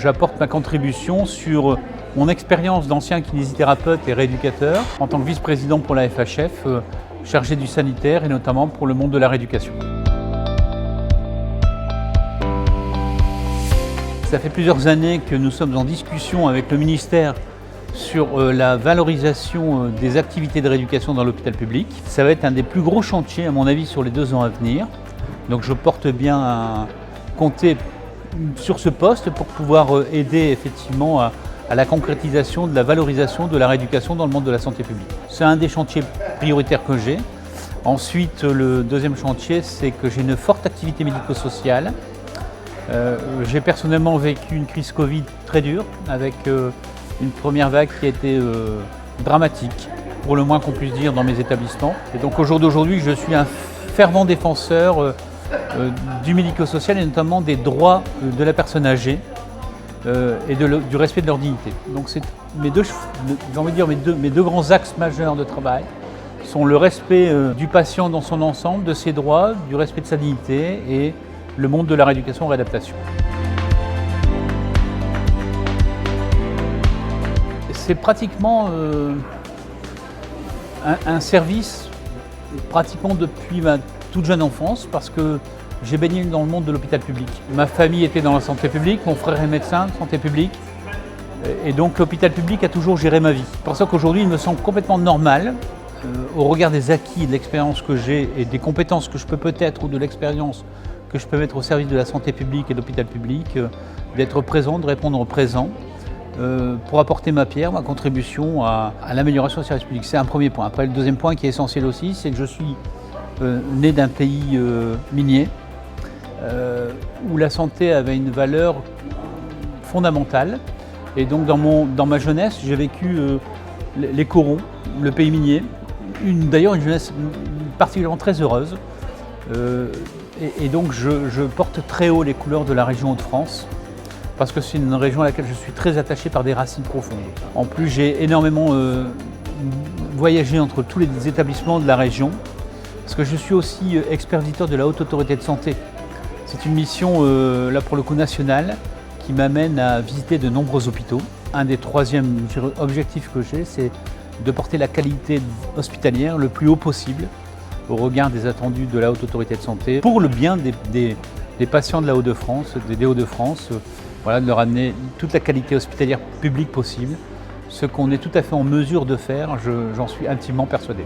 J'apporte ma contribution sur mon expérience d'ancien kinésithérapeute et rééducateur en tant que vice-président pour la FHF, chargé du sanitaire et notamment pour le monde de la rééducation. Ça fait plusieurs années que nous sommes en discussion avec le ministère sur la valorisation des activités de rééducation dans l'hôpital public. Ça va être un des plus gros chantiers à mon avis sur les 2 ans à venir. Donc je porte bien à compter sur ce poste pour pouvoir aider effectivement à la concrétisation de la valorisation de la rééducation dans le monde de la santé publique. C'est un des chantiers prioritaires que j'ai. Ensuite, le deuxième chantier, c'est que j'ai une forte activité médico-sociale. J'ai personnellement vécu une crise Covid très dure avec une première vague qui a été dramatique, pour le moins qu'on puisse dire, dans mes établissements. Et donc au jour d'aujourd'hui, je suis un fervent défenseur du médico-social et notamment des droits de la personne âgée et du respect de leur dignité. Donc c'est mes deux grands axes majeurs de travail sont le respect du patient dans son ensemble, de ses droits, du respect de sa dignité et le monde de la rééducation et réadaptation. C'est pratiquement un service pratiquement depuis ma toute jeune enfance parce que j'ai baigné dans le monde de l'hôpital public. Ma famille était dans la santé publique, mon frère est médecin de santé publique et donc l'hôpital public a toujours géré ma vie. C'est pour ça qu'aujourd'hui il me semble complètement normal, au regard des acquis, de l'expérience que j'ai et des compétences que je peux peut-être ou de l'expérience que je peux mettre au service de la santé publique et de l'hôpital public, d'être présent, de répondre présent, pour apporter ma pierre, ma contribution à l'amélioration du service public. C'est un premier point. Après, le deuxième point qui est essentiel aussi, c'est que je suis né d'un pays minier, où la santé avait une valeur fondamentale. Et donc dans ma jeunesse, j'ai vécu les corons, le pays minier, d'ailleurs une jeunesse particulièrement très heureuse. Et donc je porte très haut les couleurs de la région Hauts-de-France parce que c'est une région à laquelle je suis très attaché par des racines profondes. En plus, j'ai énormément voyagé entre tous les établissements de la région parce que je suis aussi expert visiteur de la Haute Autorité de Santé. C'est une mission, là pour le coup nationale, qui m'amène à visiter de nombreux hôpitaux. Un des troisièmes objectifs que j'ai, c'est de porter la qualité hospitalière le plus haut possible au regard des attendus de la Haute Autorité de Santé, pour le bien des patients de la Hauts-de-France, des Hauts-de-France, voilà, de leur amener toute la qualité hospitalière publique possible, ce qu'on est tout à fait en mesure de faire, j'en suis intimement persuadé.